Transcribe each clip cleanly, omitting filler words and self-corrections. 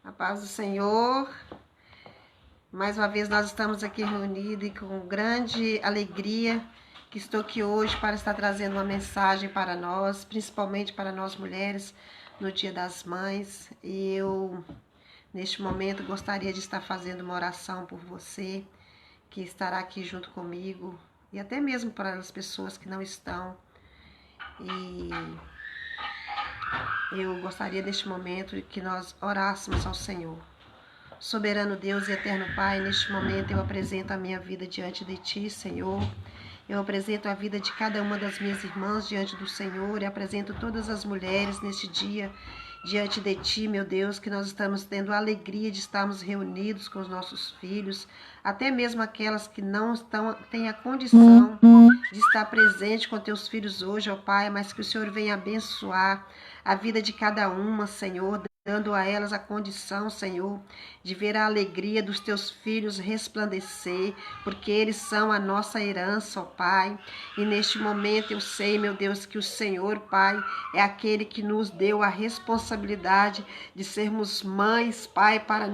A paz do Senhor. Mais uma vez nós estamos aqui reunidos e com grande alegria que estou aqui hoje para estar trazendo uma mensagem para nós, principalmente para nós mulheres, no Dia das Mães. E eu, neste momento, gostaria de estar fazendo uma oração por você, que estará aqui junto comigo, e até mesmo para as pessoas que não estão. E eu gostaria neste momento que nós orássemos ao Senhor. Soberano Deus e eterno Pai, neste momento eu apresento a minha vida diante de Ti, Senhor. Eu apresento a vida de cada uma das minhas irmãs diante do Senhor e apresento todas as mulheres neste dia diante de Ti, meu Deus, que nós estamos tendo a alegria de estarmos reunidos com os nossos filhos, até mesmo aquelas que não têm a condição de estar presente com Teus filhos hoje, ó Pai, mas que o Senhor venha abençoar a vida de cada uma, Senhor, dando a elas a condição, Senhor, de ver a alegria dos Teus filhos resplandecer, porque eles são a nossa herança, ó Pai. E neste momento eu sei, meu Deus, que o Senhor, Pai, é aquele que nos deu a responsabilidade de sermos mães, Pai, para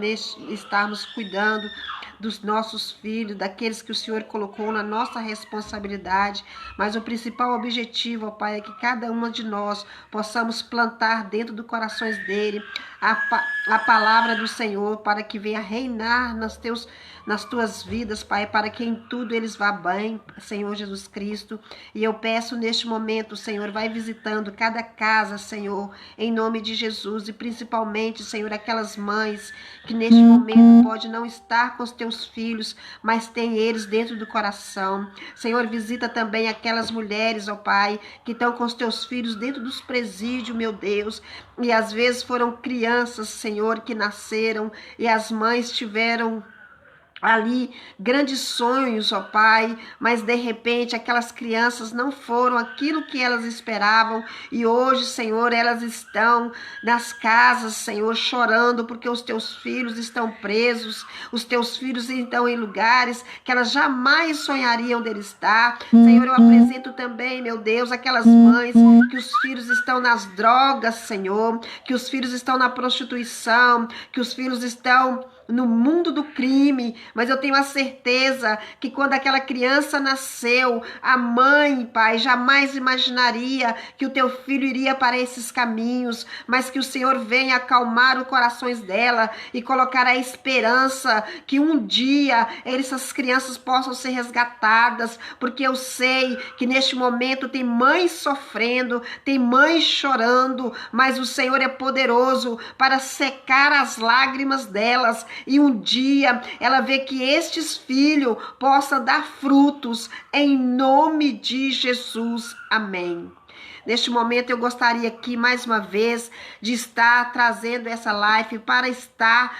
estarmos cuidando dos nossos filhos, daqueles que o Senhor colocou na nossa responsabilidade, mas o principal objetivo, ó Pai, é que cada uma de nós possamos plantar dentro do corações dele a palavra do Senhor, para que venha reinar nas tuas vidas, Pai, para que em tudo eles vá bem, Senhor Jesus Cristo. E eu peço neste momento, Senhor, vai visitando cada casa, Senhor, em nome de Jesus, e principalmente, Senhor, aquelas mães que neste momento pode não estar com os teus filhos, mas tem eles dentro do coração. Senhor, visita também aquelas mulheres, ó Pai, que estão com os teus filhos dentro dos presídios, meu Deus, e às vezes foram crianças, Senhor, que nasceram e as mães tiveram ali grandes sonhos, ó Pai, mas de repente aquelas crianças não foram aquilo que elas esperavam e hoje, Senhor, elas estão nas casas, Senhor, chorando porque os teus filhos estão presos, os teus filhos estão em lugares que elas jamais sonhariam dele estar. Senhor, eu apresento também, meu Deus, aquelas mães que os filhos estão nas drogas, Senhor, que os filhos estão na prostituição, que os filhos estão no mundo do crime, mas eu tenho a certeza que quando aquela criança nasceu, a mãe, Pai, jamais imaginaria que o teu filho iria para esses caminhos, mas que o Senhor venha acalmar os corações dela e colocar a esperança que um dia essas crianças possam ser resgatadas, porque eu sei que neste momento tem mães sofrendo, tem mães chorando, mas o Senhor é poderoso para secar as lágrimas delas e um dia ela vê que estes filhos possam dar frutos em nome de Jesus. Amém. Neste momento eu gostaria aqui mais uma vez de estar trazendo essa live para estar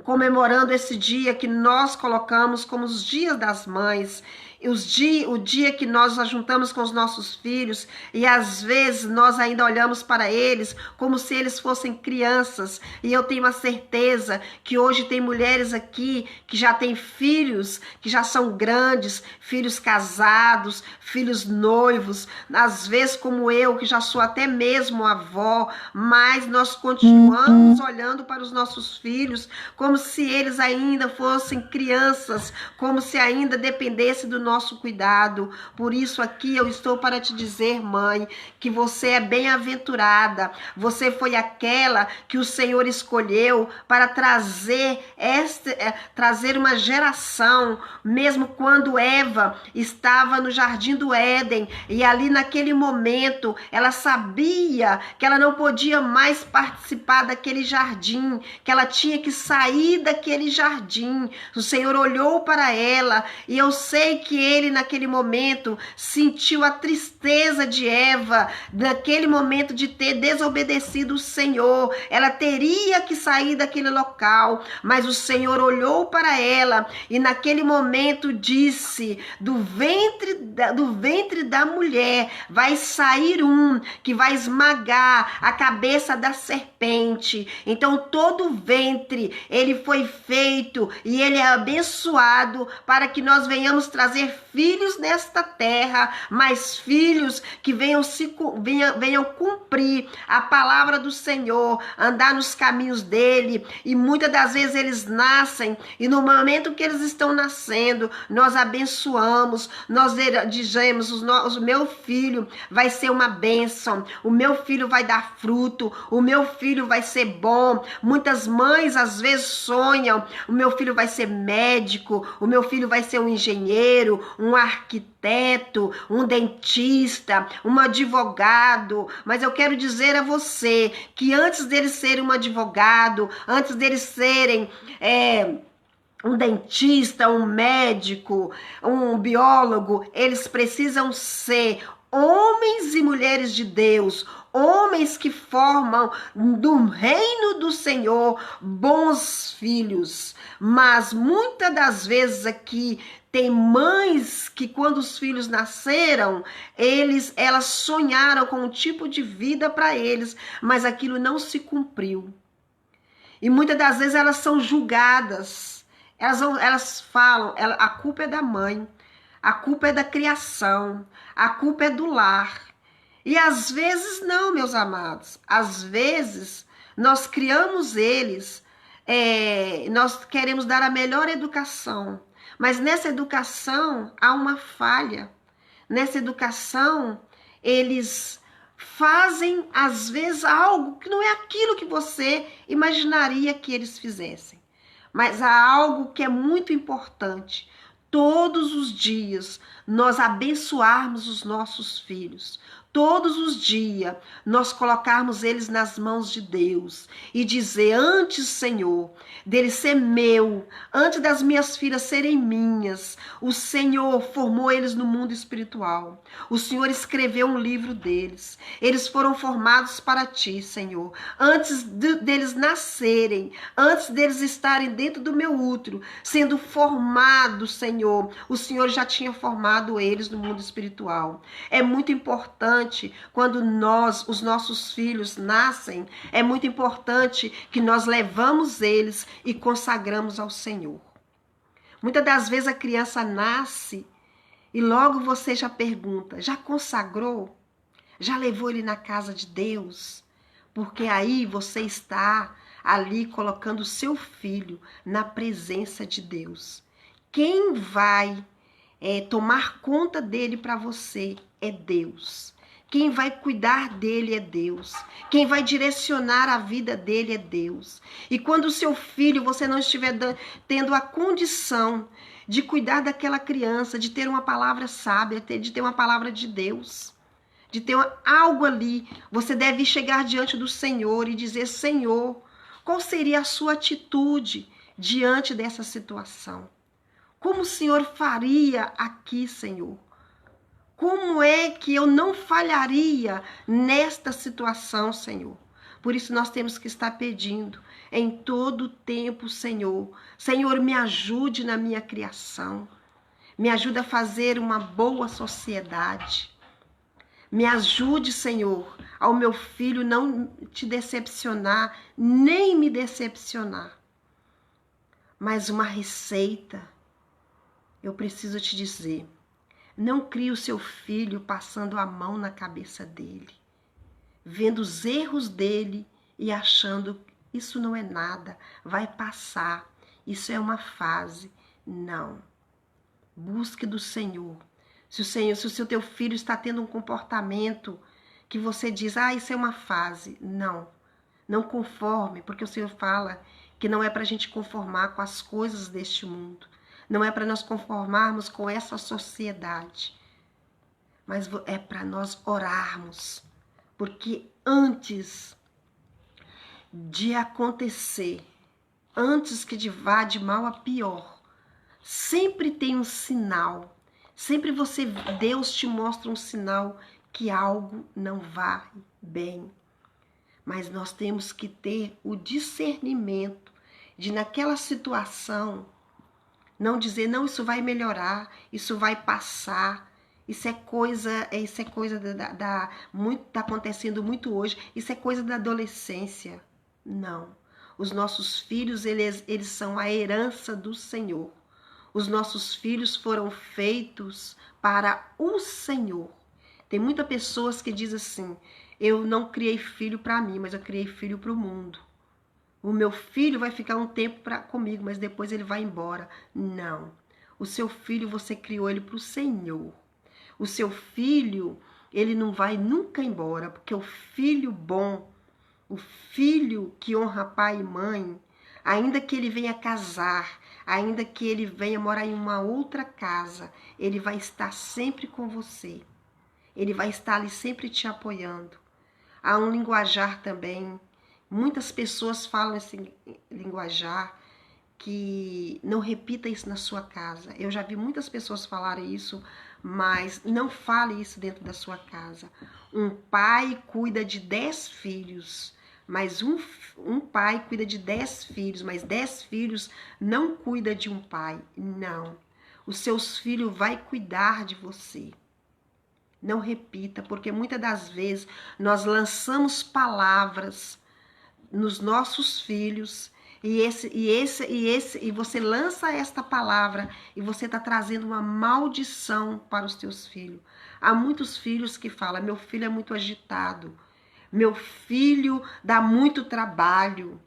comemorando esse dia que nós colocamos como os dias das mães. O dia que nós nos juntamos com os nossos filhos e às vezes nós ainda olhamos para eles como se eles fossem crianças, e eu tenho a certeza que hoje tem mulheres aqui que já têm filhos, que já são grandes, filhos casados, filhos noivos, às vezes como eu, que já sou até mesmo avó, mas nós continuamos olhando para os nossos filhos como se eles ainda fossem crianças, como se ainda dependesse do nosso cuidado. Por isso aqui eu estou para te dizer, mãe, que você é bem-aventurada. Você foi aquela que o Senhor escolheu para trazer uma geração, mesmo quando Eva estava no jardim do Éden, e ali naquele momento ela sabia que ela não podia mais participar daquele jardim, que ela tinha que sair daquele jardim. O Senhor olhou para ela e eu sei que ele naquele momento sentiu a tristeza de Eva, naquele momento de ter desobedecido o Senhor. Ela teria que sair daquele local, mas o Senhor olhou para ela e naquele momento disse: do ventre da mulher vai sair um que vai esmagar a cabeça da serpente. Então todo o ventre ele foi feito e ele é abençoado para que nós venhamos trazer filhos nesta terra, mas filhos que venham cumprir a palavra do Senhor, andar nos caminhos dele. E muitas das vezes eles nascem, e no momento que eles estão nascendo, nós abençoamos, nós dizemos, o meu filho vai ser uma bênção, o meu filho vai dar fruto, o meu filho vai ser bom. Muitas mães às vezes sonham, o meu filho vai ser médico, o meu filho vai ser um engenheiro, um arquiteto, um dentista, um advogado. Mas eu quero dizer a você que antes deles serem um advogado, antes deles serem um dentista, um médico, um biólogo, eles precisam ser homens e mulheres de Deus, homens que formam do reino do Senhor bons filhos. Mas muitas das vezes aqui tem mães que quando os filhos nasceram, elas sonharam com um tipo de vida para eles, mas aquilo não se cumpriu. E muitas das vezes elas são julgadas. Elas falam, a culpa é da mãe, a culpa é da criação, a culpa é do lar. E às vezes não, meus amados. Às vezes nós criamos eles, nós queremos dar a melhor educação. Mas nessa educação há uma falha. Nessa educação eles fazem às vezes algo que não é aquilo que você imaginaria que eles fizessem. Mas há algo que é muito importante. Todos os dias nós abençoarmos os nossos filhos. Todos os dias nós colocarmos eles nas mãos de Deus e dizer: antes, Senhor, dele ser meu, antes das minhas filhas serem minhas, o Senhor formou eles no mundo espiritual. O Senhor escreveu um livro deles. Eles foram formados para ti, Senhor. Antes deles nascerem, antes deles estarem dentro do meu útero, sendo formados, Senhor, o Senhor já tinha formado eles no mundo espiritual. É muito importante quando os nossos filhos nascem, é muito importante que nós levamos eles e consagramos ao Senhor. Muitas das vezes a criança nasce e logo você já pergunta: já consagrou? Já levou ele na casa de Deus? Porque aí você está ali colocando o seu filho na presença de Deus. Quem vai tomar conta dele para você é Deus. Quem vai cuidar dele é Deus. Quem vai direcionar a vida dele é Deus. E quando o seu filho, você não estiver tendo a condição de cuidar daquela criança, de ter uma palavra sábia, de ter uma palavra de Deus, de ter algo ali, você deve chegar diante do Senhor e dizer: Senhor, qual seria a sua atitude diante dessa situação? Como o Senhor faria aqui, Senhor? Como é que eu não falharia nesta situação, Senhor? Por isso nós temos que estar pedindo em todo o tempo, Senhor. Senhor, me ajude na minha criação. Me ajude a fazer uma boa sociedade. Me ajude, Senhor, ao meu filho não te decepcionar, nem me decepcionar. Mas uma receita, eu preciso te dizer: não crie o seu filho passando a mão na cabeça dele, vendo os erros dele e achando isso não é nada, vai passar, isso é uma fase. Não. Busque do Senhor. Se o seu teu filho está tendo um comportamento que você diz: isso é uma fase. Não. Não conforme, porque o Senhor fala que não é para a gente conformar com as coisas deste mundo. Não é para nós conformarmos com essa sociedade, mas é para nós orarmos, porque antes de acontecer, antes que vá de mal a pior, sempre tem um sinal, sempre Deus te mostra um sinal que algo não vai bem, mas nós temos que ter o discernimento de naquela situação não dizer: não, isso vai melhorar, isso vai passar, isso é coisa muito, tá acontecendo muito hoje, isso é coisa da adolescência. Não. Os nossos filhos, eles são a herança do Senhor. Os nossos filhos foram feitos para o Senhor. Tem muitas pessoas que dizem assim, eu não criei filho para mim, mas eu criei filho para o mundo. O meu filho vai ficar um tempo comigo, mas depois ele vai embora. Não. O seu filho, você criou ele para o Senhor. O seu filho, ele não vai nunca embora, porque o filho bom, o filho que honra pai e mãe, ainda que ele venha casar, ainda que ele venha morar em uma outra casa, ele vai estar sempre com você. Ele vai estar ali sempre te apoiando. Há um linguajar também. Muitas pessoas falam esse linguajar, que não repita isso na sua casa. Eu já vi muitas pessoas falarem isso, mas não fale isso dentro da sua casa. Um pai cuida de 10 filhos, mas um pai cuida de 10 filhos, mas 10 filhos não cuida de um pai. Não. Os seus filhos vão cuidar de você. Não repita, porque muitas das vezes nós lançamos palavras nos nossos filhos e você lança esta palavra e você está trazendo uma maldição para os teus filhos. Há muitos filhos que falam, meu filho é muito agitado, meu filho dá muito trabalho,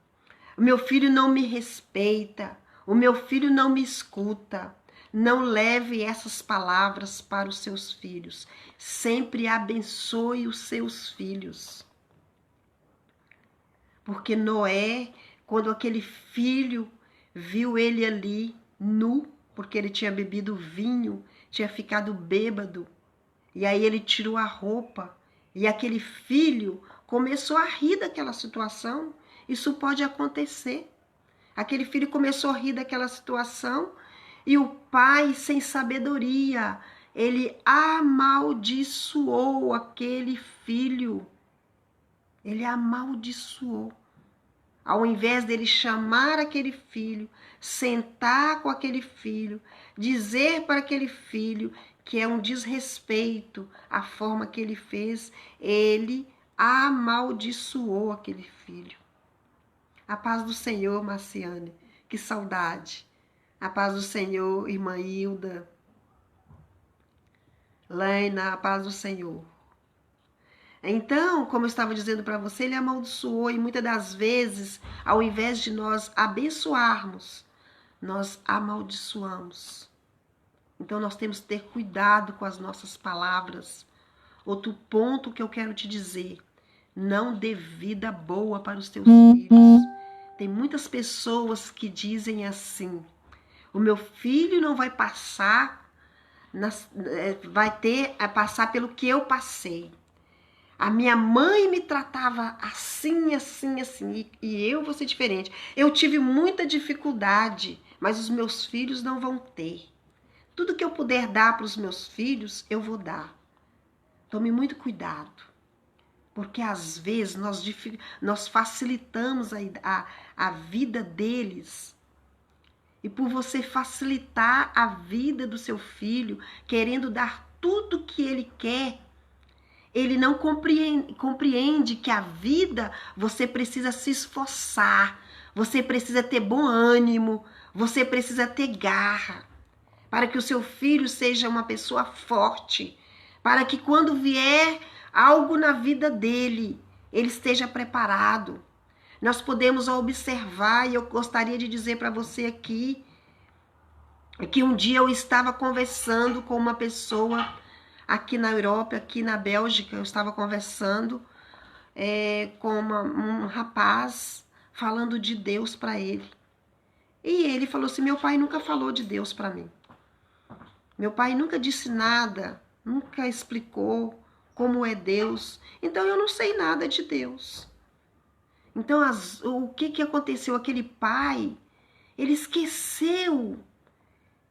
meu filho não me respeita, o meu filho não me escuta. Não leve essas palavras para os seus filhos. Sempre abençoe os seus filhos. Porque Noé, quando aquele filho viu ele ali nu, porque ele tinha bebido vinho, tinha ficado bêbado, e aí ele tirou a roupa, e aquele filho começou a rir daquela situação. Isso pode acontecer. Aquele filho começou a rir daquela situação, e o pai, sem sabedoria, ele amaldiçoou aquele filho. Ele amaldiçoou. Ao invés dele chamar aquele filho, sentar com aquele filho, dizer para aquele filho que é um desrespeito a forma que ele fez, ele amaldiçoou aquele filho. A paz do Senhor, Marciane, que saudade. A paz do Senhor, irmã Hilda. Laina, a paz do Senhor. Então, como eu estava dizendo para você, ele amaldiçoou e muitas das vezes, ao invés de nós abençoarmos, nós amaldiçoamos. Então, nós temos que ter cuidado com as nossas palavras. Outro ponto que eu quero te dizer, não dê vida boa para os teus filhos. Tem muitas pessoas que dizem assim, o meu filho não vai passar, passar pelo que eu passei. A minha mãe me tratava assim, assim, assim, e eu vou ser diferente. Eu tive muita dificuldade, mas os meus filhos não vão ter. Tudo que eu puder dar para os meus filhos, eu vou dar. Tome muito cuidado, porque às vezes nós facilitamos a vida deles. E por você facilitar a vida do seu filho, querendo dar tudo que ele quer, ele não compreende que a vida você precisa se esforçar, você precisa ter bom ânimo, você precisa ter garra, para que o seu filho seja uma pessoa forte, para que quando vier algo na vida dele, ele esteja preparado. Nós podemos observar, e eu gostaria de dizer para você aqui, que um dia eu estava conversando com uma pessoa aqui na Europa, aqui na Bélgica, eu estava conversando com um rapaz, falando de Deus para ele. E ele falou assim, meu pai nunca falou de Deus para mim. Meu pai nunca disse nada, nunca explicou como é Deus, então eu não sei nada de Deus. Então, o que aconteceu? Aquele pai, ele esqueceu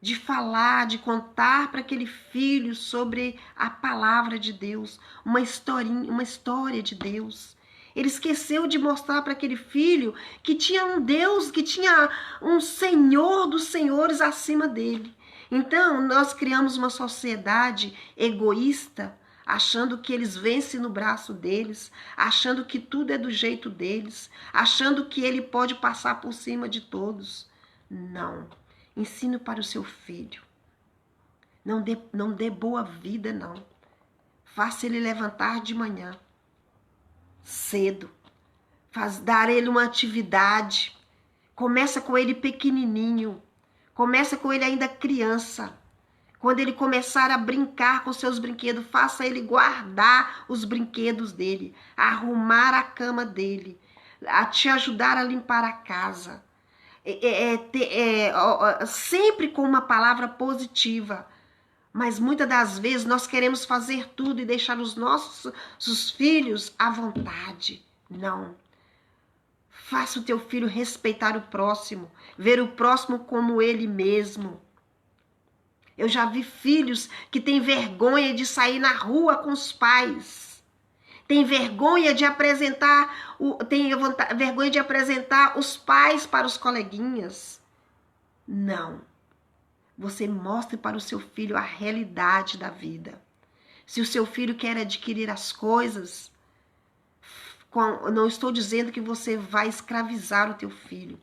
de falar, de contar para aquele filho sobre a palavra de Deus, uma história de Deus. Ele esqueceu de mostrar para aquele filho que tinha um Deus, que tinha um Senhor dos senhores acima dele. Então, nós criamos uma sociedade egoísta, achando que eles vencem no braço deles, achando que tudo é do jeito deles, achando que ele pode passar por cima de todos. Não. Ensine para o seu filho. Não dê boa vida, não. Faça ele levantar de manhã, cedo. Dar ele uma atividade. Começa com ele pequenininho. Começa com ele ainda criança. Quando ele começar a brincar com seus brinquedos, faça ele guardar os brinquedos dele, arrumar a cama dele, a te ajudar a limpar a casa. Sempre com uma palavra positiva. Mas muitas das vezes nós queremos fazer tudo e deixar os filhos à vontade. Não. Faça o teu filho respeitar o próximo, ver o próximo como ele mesmo. Eu já vi filhos que têm vergonha de sair na rua com os pais. Tem vergonha de apresentar, vergonha de apresentar os pais para os coleguinhas. Não. Você mostre para o seu filho a realidade da vida. Se o seu filho quer adquirir as coisas, não estou dizendo que você vai escravizar o teu filho,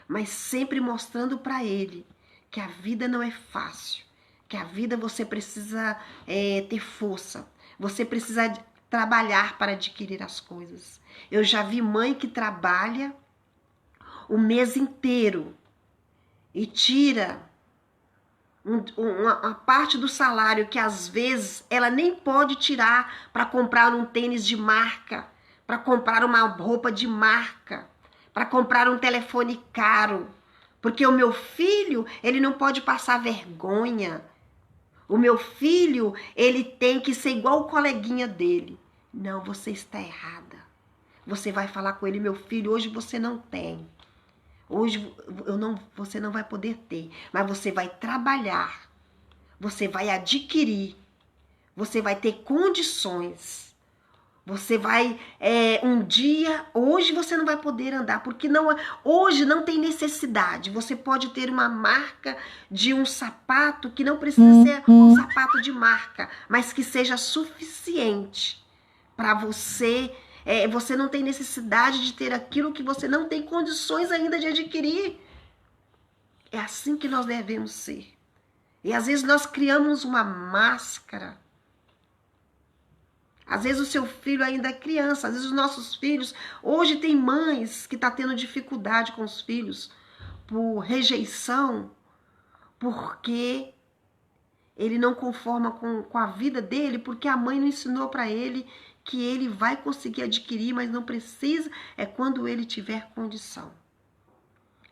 mas sempre mostrando para ele que a vida não é fácil, que a vida você precisa ter força, você precisa trabalhar para adquirir as coisas. Eu já vi mãe que trabalha o mês inteiro e tira uma parte do salário que às vezes ela nem pode tirar para comprar um tênis de marca, para comprar uma roupa de marca, para comprar um telefone caro, porque o meu filho, ele não pode passar vergonha. O meu filho, ele tem que ser igual o coleguinha dele. Não, você está errada. Você vai falar com ele, meu filho, hoje você não tem. Hoje você não vai poder ter, mas você vai trabalhar, você vai adquirir, você vai ter condições. Você vai, um dia, hoje você não vai poder andar, porque hoje não tem necessidade. Você pode ter uma marca de um sapato que não precisa ser um sapato de marca, mas que seja suficiente para você. Você não tem necessidade de ter aquilo que você não tem condições ainda de adquirir. É assim que nós devemos ser. E às vezes nós criamos uma máscara. Às vezes o seu filho ainda é criança, às vezes os nossos filhos... Hoje tem mães que estão tendo dificuldade com os filhos por rejeição, porque ele não conforma com a vida dele, porque a mãe não ensinou para ele que ele vai conseguir adquirir, mas não precisa, quando ele tiver condição.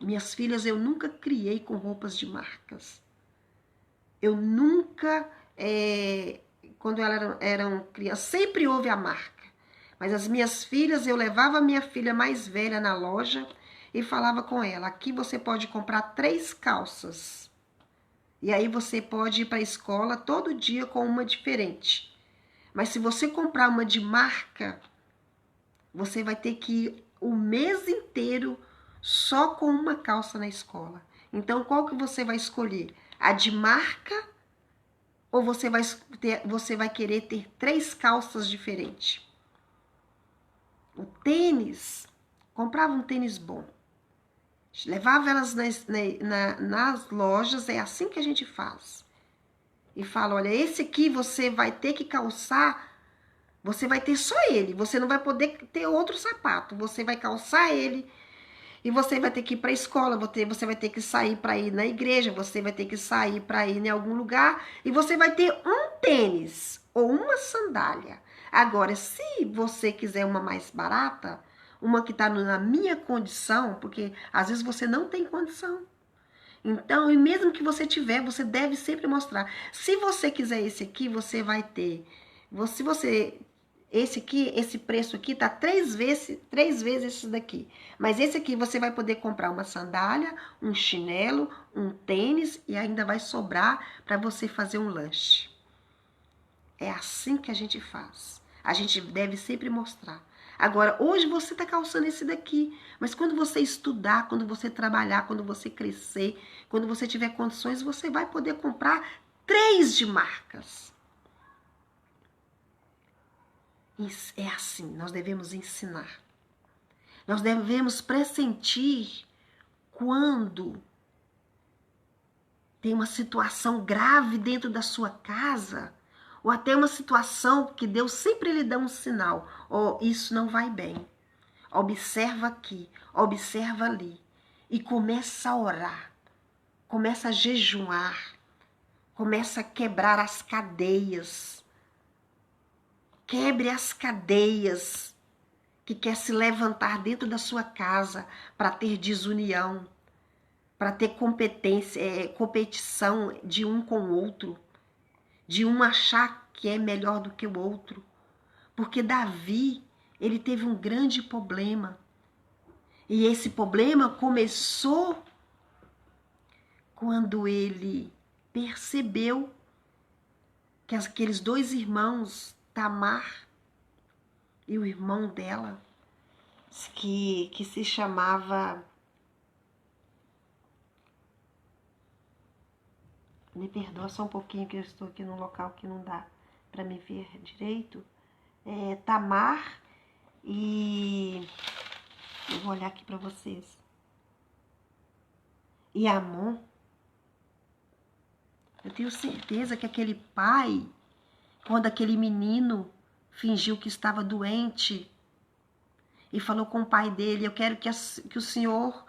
Minhas filhas eu nunca criei com roupas de marcas. Eu nunca... quando elas eram crianças, sempre houve a marca. Mas as minhas filhas, eu levava a minha filha mais velha na loja e falava com ela, aqui você pode comprar 3 calças. E aí você pode ir para a escola todo dia com uma diferente. Mas se você comprar uma de marca, você vai ter que ir o mês inteiro só com uma calça na escola. Então, qual que você vai escolher? A de marca? Ou você vai querer ter 3 calças diferentes? O tênis, comprava um tênis bom. Levava elas nas lojas, é assim que a gente faz. E fala, olha, esse aqui você vai ter que calçar, você vai ter só ele. Você não vai poder ter outro sapato. Você vai calçar ele e você vai ter que ir para a escola, você vai ter que sair para ir na igreja, você vai ter que sair para ir em algum lugar e você vai ter um tênis ou uma sandália. Agora, se você quiser uma mais barata, uma que está na minha condição, porque às vezes você não tem condição. Então, e mesmo que você tiver, você deve sempre mostrar. Se você quiser esse aqui, você vai ter. Se você... Esse preço aqui tá 3 vezes esse daqui. Mas esse aqui você vai poder comprar uma sandália, um chinelo, um tênis e ainda vai sobrar para você fazer um lanche. É assim que a gente faz. A gente deve sempre mostrar. Agora, hoje você está calçando esse daqui, mas quando você estudar, quando você trabalhar, quando você crescer, quando você tiver condições, você vai poder comprar 3 de marcas. É assim, nós devemos ensinar. Nós devemos pressentir quando tem uma situação grave dentro da sua casa, ou até uma situação que Deus sempre lhe dá um sinal, isso não vai bem. Observa aqui, observa ali, e começa a orar, começa a jejuar, começa a quebrar as cadeias. Quebre as cadeias que quer se levantar dentro da sua casa para ter desunião, para ter competição de um com o outro, de um achar que é melhor do que o outro. Porque Davi, ele teve um grande problema. E esse problema começou quando ele percebeu que aqueles dois irmãos, Tamar e o irmão dela, que se chamava... Me perdoa só um pouquinho que eu estou aqui num local que não dá para me ver direito. Tamar e... Eu vou olhar aqui para vocês. E Amon. Eu tenho certeza que aquele pai, quando aquele menino fingiu que estava doente e falou com o pai dele, eu quero que o senhor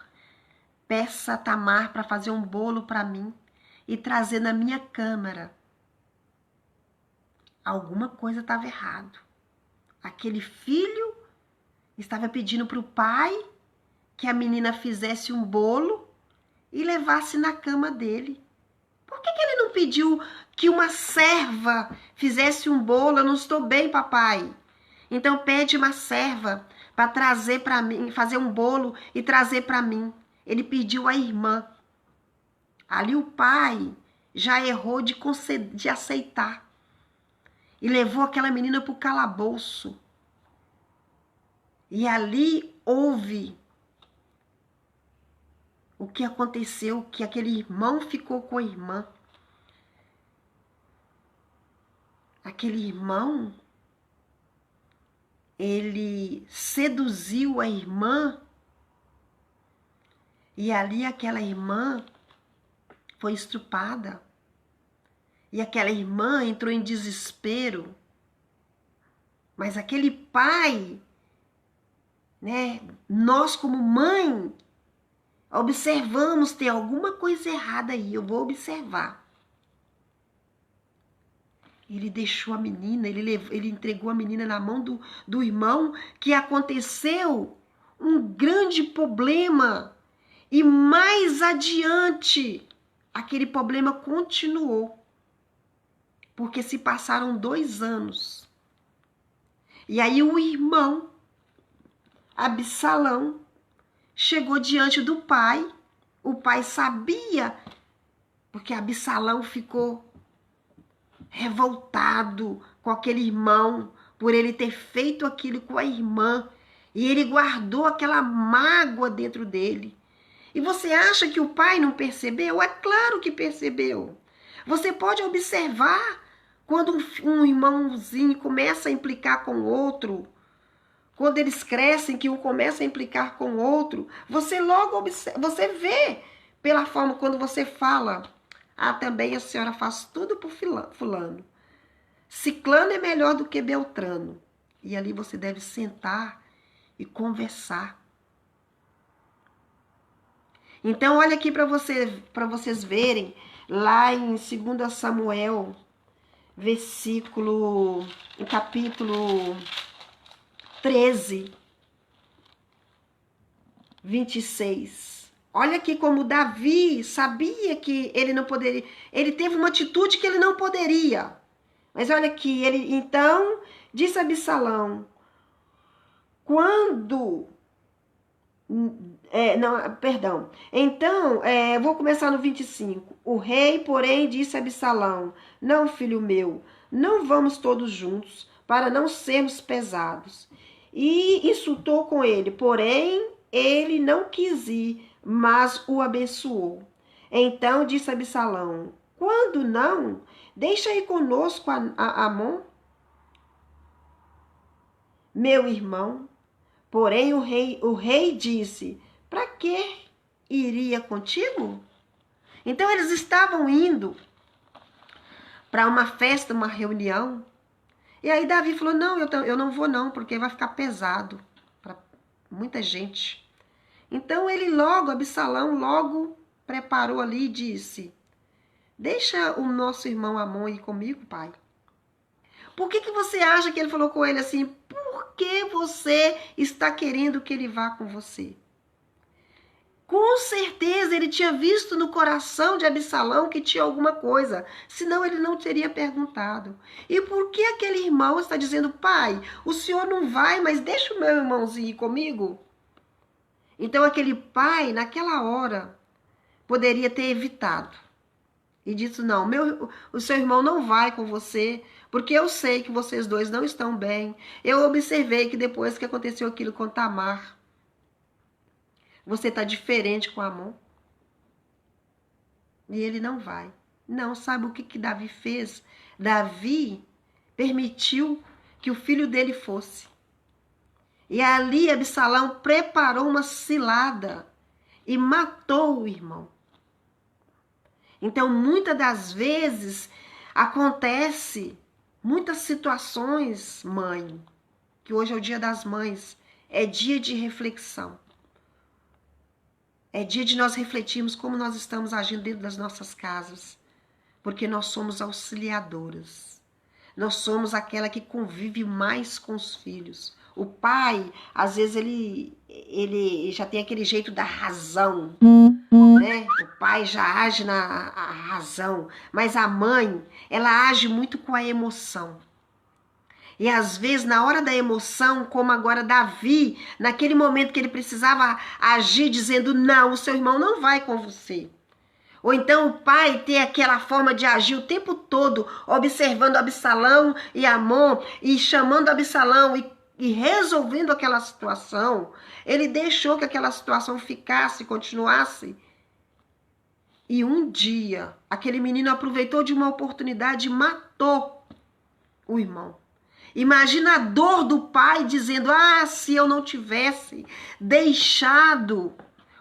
peça a Tamar para fazer um bolo para mim e trazer na minha câmara. Alguma coisa estava errado. Aquele filho estava pedindo para o pai que a menina fizesse um bolo e levasse na cama dele. Por que ele não pediu que uma serva fizesse um bolo? Eu não estou bem, papai. Então pede uma serva para trazer para mim, fazer um bolo e trazer para mim. Ele pediu a irmã. Ali o pai já errou de aceitar. E levou aquela menina para o calabouço. E ali houve o que aconteceu, que aquele irmão ficou com a irmã. Aquele irmão, ele seduziu a irmã. E ali aquela irmã foi estrupada. E aquela irmã entrou em desespero. Mas aquele pai, né? Nós como mãe, observamos, tem alguma coisa errada aí, eu vou observar. Ele deixou a menina, ele entregou a menina na mão do irmão, que aconteceu um grande problema. E mais adiante, aquele problema continuou. Porque se passaram 2 anos. E aí o irmão, Absalão, chegou diante do pai. O pai sabia, porque Absalão ficou revoltado com aquele irmão, por ele ter feito aquilo com a irmã. E ele guardou aquela mágoa dentro dele. E você acha que o pai não percebeu? É claro que percebeu. Você pode observar quando um irmãozinho começa a implicar com o outro, quando eles crescem, que um começa a implicar com o outro, você logo observa, você vê pela forma quando você fala, também a senhora faz tudo por fulano. Ciclano é melhor do que Beltrano. E ali você deve sentar e conversar. Então, olha aqui para vocês verem, lá em 2 Samuel, capítulo 13, 26. Olha aqui como Davi sabia que ele não poderia, ele teve uma atitude que ele não poderia. Mas olha aqui, ele então disse a Absalão, Então, vou começar no 25. O rei, porém, disse a Absalão, não, filho meu, não vamos todos juntos, para não sermos pesados. E insultou com ele, porém, ele não quis ir, mas o abençoou. Então disse Absalão, quando não, deixa ir conosco a Amon, meu irmão. Porém o rei disse, para que iria contigo? Então eles estavam indo para uma festa, uma reunião. E aí Davi falou, não, eu não vou não, porque vai ficar pesado para muita gente. Então Absalão logo preparou ali e disse, deixa o nosso irmão Amon ir comigo, pai. Por que você acha que ele falou com ele assim? Por que você está querendo que ele vá com você? Com certeza ele tinha visto no coração de Absalão que tinha alguma coisa, senão ele não teria perguntado. E por que aquele irmão está dizendo, pai, o senhor não vai, mas deixa o meu irmãozinho ir comigo? Então aquele pai, naquela hora, poderia ter evitado. E disse, não, o seu irmão não vai com você, porque eu sei que vocês dois não estão bem. Eu observei que depois que aconteceu aquilo com Tamar, você está diferente com Amon. E ele não vai. Não, sabe o que Davi fez? Davi permitiu que o filho dele fosse. E ali Absalão preparou uma cilada e matou o irmão. Então, muitas das vezes, acontece muitas situações, mãe, que hoje é o dia das mães, é dia de reflexão. É dia de nós refletirmos como nós estamos agindo dentro das nossas casas, porque nós somos auxiliadoras. Nós somos aquela que convive mais com os filhos. O pai, às vezes, ele já tem aquele jeito da razão, né? O pai já age na razão, mas a mãe, ela age muito com a emoção. E às vezes, na hora da emoção, como agora Davi, naquele momento que ele precisava agir dizendo, não, o seu irmão não vai com você. Ou então o pai ter aquela forma de agir o tempo todo, observando Absalão e Amon, e chamando Absalão e resolvendo aquela situação. Ele deixou que aquela situação ficasse, continuasse. E um dia, aquele menino aproveitou de uma oportunidade e matou o irmão. Imagina a dor do pai dizendo, se eu não tivesse deixado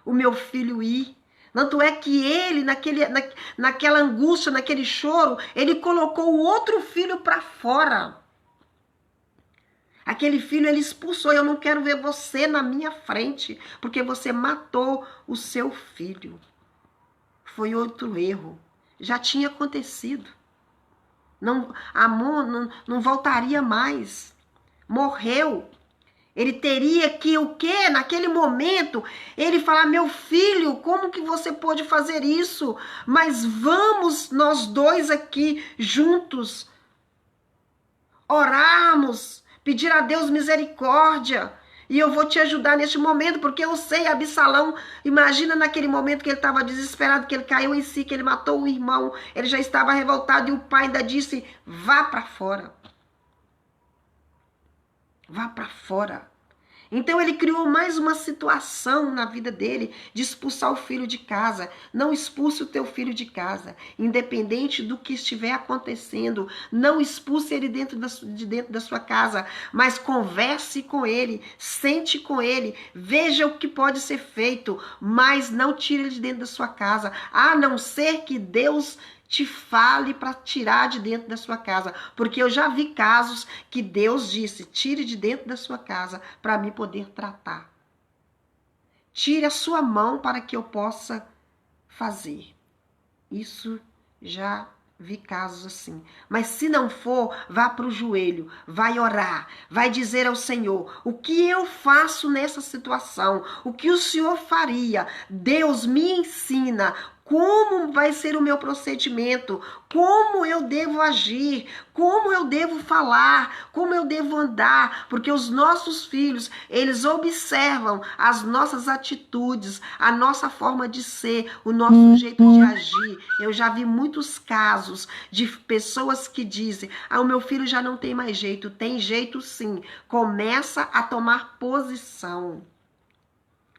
o meu filho ir. Tanto é que ele, naquela angústia, naquele choro, ele colocou o outro filho para fora. Aquele filho ele expulsou, eu não quero ver você na minha frente, porque você matou o seu filho. Foi outro erro, já tinha acontecido. Amon não voltaria mais. Morreu. Ele teria que o quê? Naquele momento, ele falar, meu filho, como que você pode fazer isso? Mas vamos nós dois aqui juntos orarmos, pedir a Deus misericórdia. E eu vou te ajudar neste momento, porque eu sei, Absalão, imagina naquele momento que ele estava desesperado, que ele caiu em si, que ele matou o irmão, ele já estava revoltado e o pai ainda disse, vá para fora. Vá para fora. Então ele criou mais uma situação na vida dele de expulsar o filho de casa. Não expulse o teu filho de casa, independente do que estiver acontecendo. Não expulse ele de dentro da sua casa, mas converse com ele, sente com ele, veja o que pode ser feito, mas não tire ele de dentro da sua casa, a não ser que Deus te fale para tirar de dentro da sua casa, porque eu já vi casos que Deus disse, tire de dentro da sua casa para mim poder tratar. Tire a sua mão para que eu possa fazer. Isso já vi casos assim. Mas se não for, vá para o joelho, vai orar, vai dizer ao Senhor, o que eu faço nessa situação? O que o Senhor faria? Deus me ensina como vai ser o meu procedimento, como eu devo agir, como eu devo falar, como eu devo andar, porque os nossos filhos, eles observam as nossas atitudes, a nossa forma de ser, o nosso jeito de agir. Eu já vi muitos casos de pessoas que dizem, o meu filho já não tem mais jeito. Tem jeito sim, começa a tomar posição,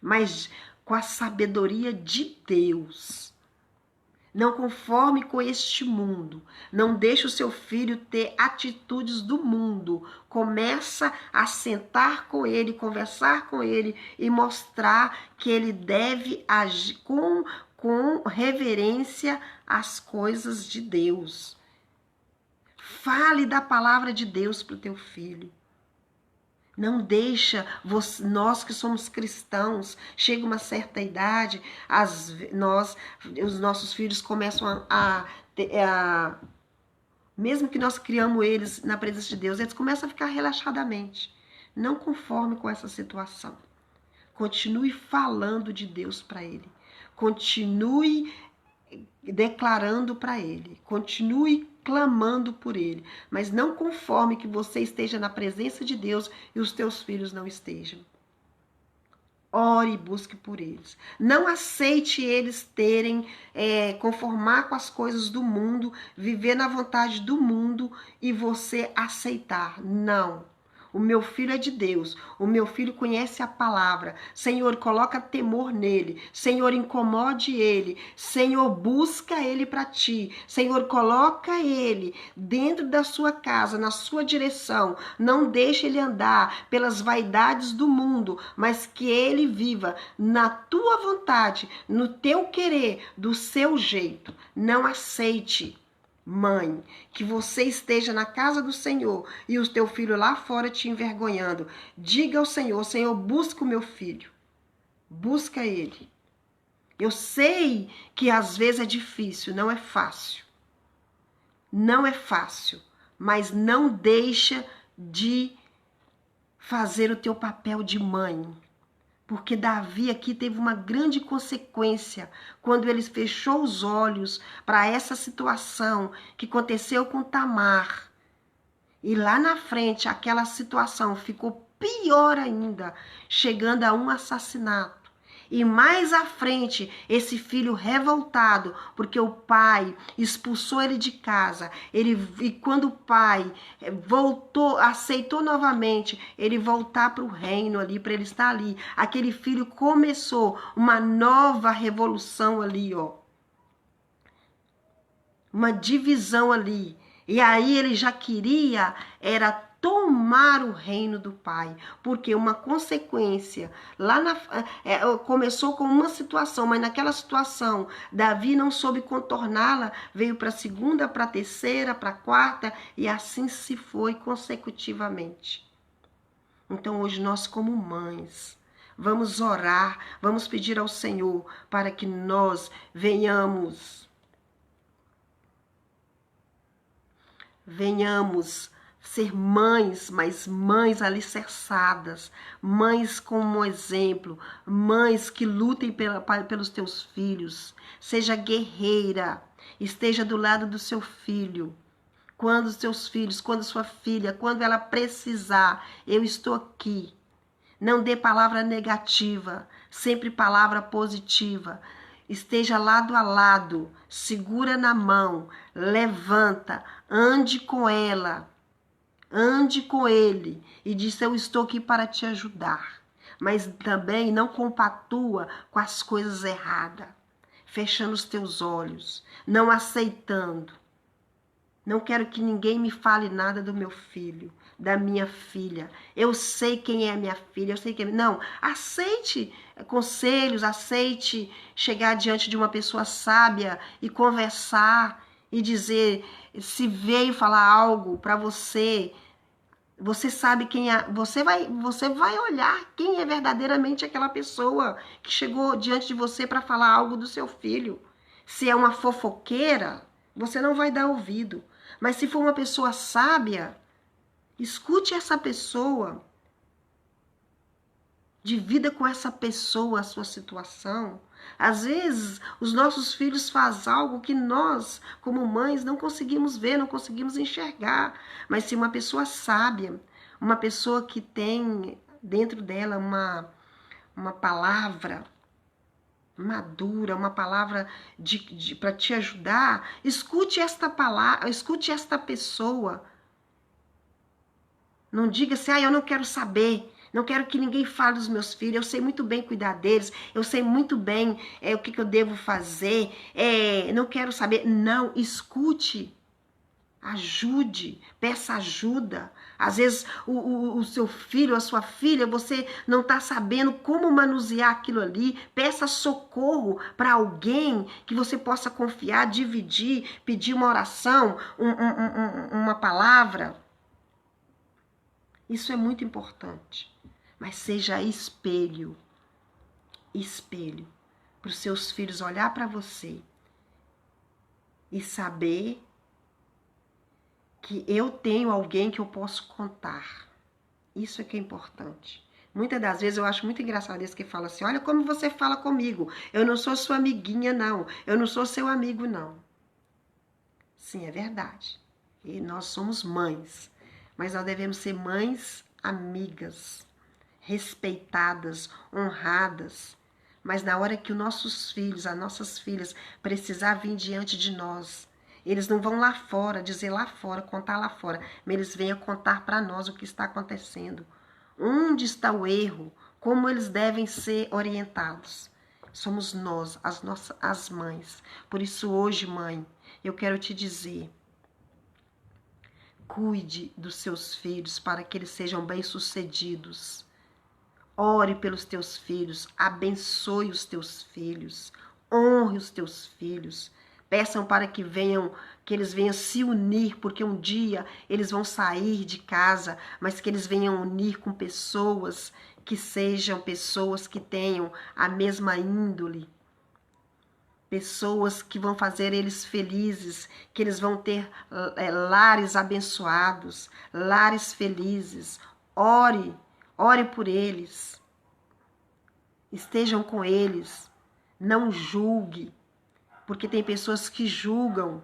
mas com a sabedoria de Deus. Não conforme com este mundo. Não deixe o seu filho ter atitudes do mundo. Começa a sentar com ele, conversar com ele e mostrar que ele deve agir com com reverência às coisas de Deus. Fale da palavra de Deus para o teu filho. Não deixa nós que somos cristãos, chega uma certa idade, os nossos filhos começam mesmo que nós criamos eles na presença de Deus, eles começam a ficar relaxadamente. Não conforme com essa situação. Continue falando de Deus para ele. Continue declarando para ele. Continue clamando por ele. Mas não conforme que você esteja na presença de Deus e os teus filhos não estejam. Ore e busque por eles. Não aceite eles conformar com as coisas do mundo, viver na vontade do mundo e você aceitar. Não. O meu filho é de Deus, o meu filho conhece a palavra. Senhor, coloca temor nele. Senhor, incomode ele. Senhor, busca ele para ti. Senhor, coloca ele dentro da sua casa, na sua direção. Não deixe ele andar pelas vaidades do mundo, mas que ele viva na tua vontade, no teu querer, do seu jeito. Não aceite, mãe, que você esteja na casa do Senhor e o teu filho lá fora te envergonhando. Diga ao Senhor: Senhor, busca o meu filho. Busca ele. Eu sei que às vezes é difícil, não é fácil. Não é fácil, mas não deixa de fazer o teu papel de mãe. Porque Davi aqui teve uma grande consequência quando ele fechou os olhos para essa situação que aconteceu com Tamar. E lá na frente aquela situação ficou pior ainda, chegando a um assassinato. E mais à frente, esse filho revoltado, porque o pai expulsou ele de casa. E quando o pai voltou, aceitou novamente, ele voltar para o reino ali, para ele estar ali. Aquele filho começou uma nova revolução ali, ó. Uma divisão ali. E aí ele já queria, era tomar o reino do pai, porque uma consequência, começou com uma situação, mas naquela situação, Davi não soube contorná-la, veio para a segunda, para a terceira, para a quarta, e assim se foi consecutivamente. Então hoje nós como mães, vamos orar, vamos pedir ao Senhor para que nós venhamos ser mães, mas mães alicerçadas, mães como exemplo, mães que lutem pelos teus filhos. Seja guerreira, esteja do lado do seu filho. Quando os teus filhos, quando sua filha, quando ela precisar, eu estou aqui. Não dê palavra negativa, sempre palavra positiva. Esteja lado a lado, segura na mão, levanta, ande com ela. Ande com ele e diz: eu estou aqui para te ajudar. Mas também não compactua com as coisas erradas. Fechando os teus olhos, não aceitando. Não quero que ninguém me fale nada do meu filho, da minha filha. Eu sei quem é a minha filha, eu sei quem é. Não, aceite conselhos, aceite chegar diante de uma pessoa sábia e conversar e dizer, se veio falar algo para você, você sabe quem é, você vai olhar quem é verdadeiramente aquela pessoa que chegou diante de você para falar algo do seu filho. Se é uma fofoqueira, você não vai dar ouvido. Mas se for uma pessoa sábia, escute essa pessoa. Divida com essa pessoa a sua situação. Às vezes, os nossos filhos fazem algo que nós, como mães, não conseguimos ver, não conseguimos enxergar. Mas se uma pessoa sábia, uma pessoa que tem dentro dela uma palavra madura, uma palavra para te ajudar, escute esta palavra, escute esta pessoa. Não diga assim: eu não quero saber. Não quero que ninguém fale dos meus filhos. Eu sei muito bem cuidar deles. Eu sei muito bem o que eu devo fazer. Não quero saber. Não, escute Ajude, peça ajuda. Às vezes o seu filho, a sua filha, você não está sabendo como manusear aquilo ali. Peça socorro para alguém que você possa confiar, dividir, pedir uma oração, uma palavra. Isso é muito importante. Mas seja espelho, espelho, para os seus filhos olhar para você e saber que eu tenho alguém que eu posso contar. Isso é que é importante. Muitas das vezes eu acho muito engraçado esse que fala assim, olha como você fala comigo, eu não sou sua amiguinha não, eu não sou seu amigo não. Sim, é verdade. E nós somos mães, mas nós devemos ser mães amigas, respeitadas, honradas. Mas na hora que os nossos filhos, as nossas filhas precisar vir diante de nós, eles não vão lá fora, dizer lá fora, contar lá fora, mas eles venham contar para nós o que está acontecendo. Onde está o erro? Como eles devem ser orientados? Somos nós, as mães. Por isso hoje, mãe, eu quero te dizer, cuide dos seus filhos para que eles sejam bem-sucedidos. Ore pelos teus filhos, abençoe os teus filhos, honre os teus filhos. Peçam para que eles venham se unir, porque um dia eles vão sair de casa, mas que eles venham unir com pessoas que sejam pessoas que tenham a mesma índole. Pessoas que vão fazer eles felizes, que eles vão ter lares abençoados, lares felizes. Ore por eles. Estejam com eles. Não julgue. Porque tem pessoas que julgam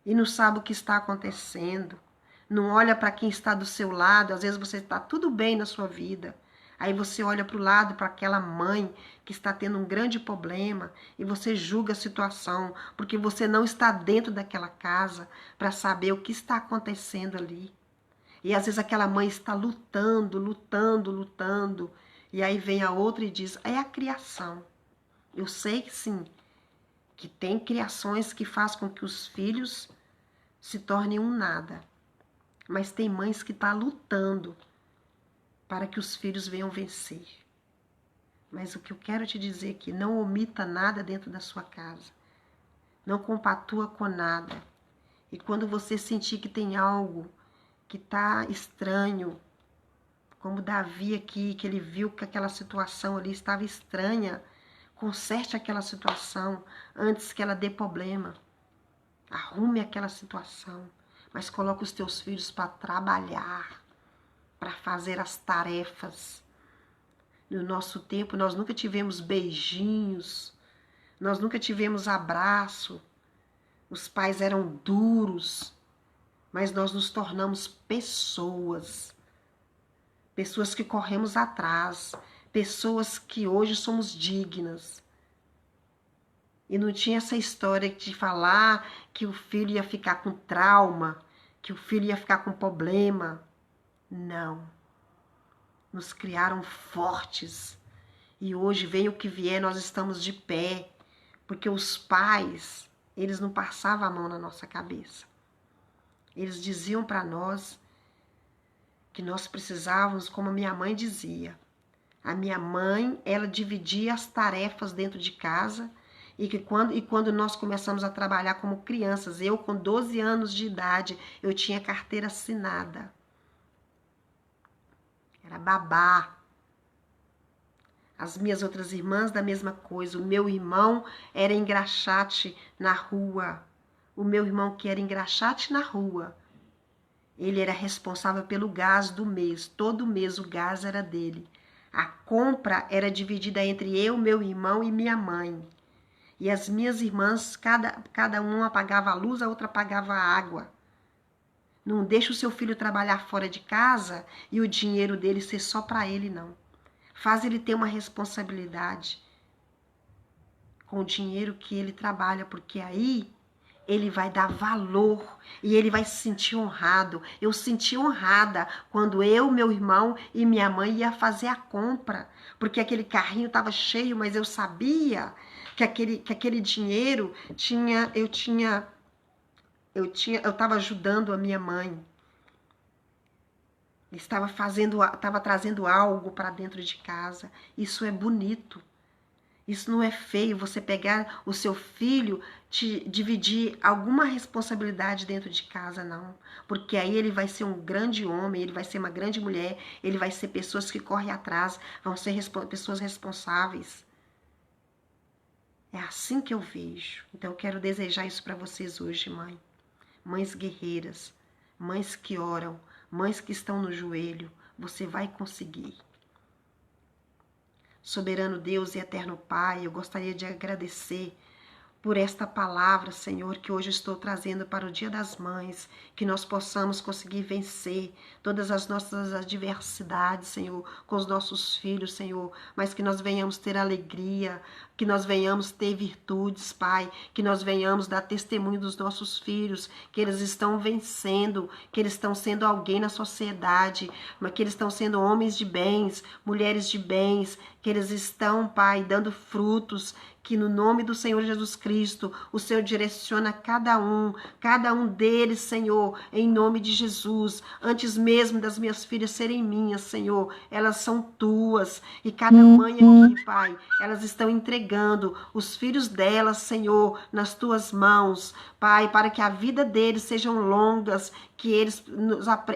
e não sabem o que está acontecendo. Não olha para quem está do seu lado. Às vezes você está tudo bem na sua vida. Aí você olha para o lado, para aquela mãe que está tendo um grande problema e você julga a situação, porque você não está dentro daquela casa para saber o que está acontecendo ali. E às vezes aquela mãe está lutando, lutando, lutando. E aí vem a outra e diz, é a criação. Eu sei que sim, que tem criações que fazem com que os filhos se tornem um nada. Mas tem mães que estão lutando para que os filhos venham vencer. Mas o que eu quero te dizer é que não omita nada dentro da sua casa. Não compatua com nada. E quando você sentir que tem algo que está estranho, como Davi aqui, que ele viu que aquela situação ali estava estranha, conserte aquela situação antes que ela dê problema. Arrume aquela situação, mas coloque os teus filhos para trabalhar, para fazer as tarefas. No nosso tempo, nós nunca tivemos beijinhos, nós nunca tivemos abraço, os pais eram duros, mas nós nos tornamos pessoas que corremos atrás, pessoas que hoje somos dignas. E não tinha essa história de falar que o filho ia ficar com trauma, que o filho ia ficar com problema. Não. Nos criaram fortes. E hoje, vem o que vier, nós estamos de pé. Porque os pais, eles não passavam a mão na nossa cabeça. Eles diziam para nós que nós precisávamos, como a minha mãe dizia. A minha mãe, ela dividia as tarefas dentro de casa. E quando nós começamos a trabalhar como crianças, eu com 12 anos de idade, eu tinha carteira assinada. Era babá. As minhas outras irmãs, da mesma coisa. O meu irmão era engraxate na rua. O meu irmão que era engraxate na rua, ele era responsável pelo gás do mês. Todo mês o gás era dele. A compra era dividida entre eu, meu irmão e minha mãe. E as minhas irmãs, cada uma pagava a luz, a outra pagava a água. Não deixa o seu filho trabalhar fora de casa e o dinheiro dele ser só para ele, não. Faz ele ter uma responsabilidade com o dinheiro que ele trabalha, porque aí ele vai dar valor e ele vai se sentir honrado. Eu senti honrada quando eu, meu irmão e minha mãe ia fazer a compra, porque aquele carrinho estava cheio, mas eu sabia que aquele dinheiro eu tinha eu estava ajudando a minha mãe. Estava trazendo algo para dentro de casa. Isso é bonito. Isso não é feio, você pegar o seu filho, te dividir alguma responsabilidade dentro de casa, não. Porque aí ele vai ser um grande homem, ele vai ser uma grande mulher, ele vai ser pessoas que correm atrás, vão ser pessoas responsáveis. É assim que eu vejo. Então eu quero desejar isso para vocês hoje, mãe. Mães guerreiras, mães que oram, mães que estão no joelho, você vai conseguir. Soberano Deus e eterno Pai, eu gostaria de agradecer por esta palavra, Senhor, que hoje estou trazendo para o Dia das Mães, que nós possamos conseguir vencer todas as nossas adversidades, Senhor, com os nossos filhos, Senhor, mas que nós venhamos ter alegria, que nós venhamos ter virtudes, Pai, que nós venhamos dar testemunho dos nossos filhos, que eles estão vencendo, que eles estão sendo alguém na sociedade, mas que eles estão sendo homens de bens, mulheres de bens, que eles estão, Pai, dando frutos, que no nome do Senhor Jesus Cristo, o Senhor direciona cada um deles, Senhor, em nome de Jesus, antes mesmo das minhas filhas serem minhas, Senhor, elas são tuas, e cada mãe aqui, Pai, elas estão entregando os filhos delas, Senhor, nas tuas mãos, Pai, para que a vida deles sejam longas, que eles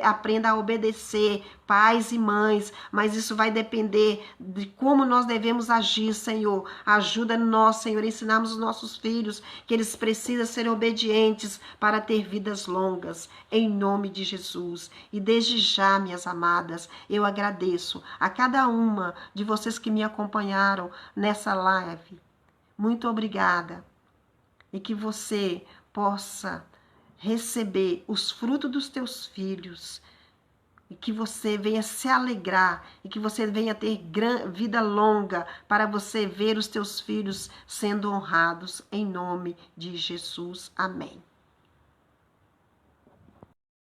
aprendam a obedecer, pais e mães, mas isso vai depender de como nós devemos agir, Senhor. Ajuda nós, Senhor, ensinarmos os nossos filhos que eles precisam ser obedientes para ter vidas longas, em nome de Jesus. E desde já, minhas amadas, eu agradeço a cada uma de vocês que me acompanharam nessa live. Muito obrigada. E que você possa receber os frutos dos teus filhos, e que você venha se alegrar, e que você venha ter vida longa para você ver os teus filhos sendo honrados, em nome de Jesus. Amém.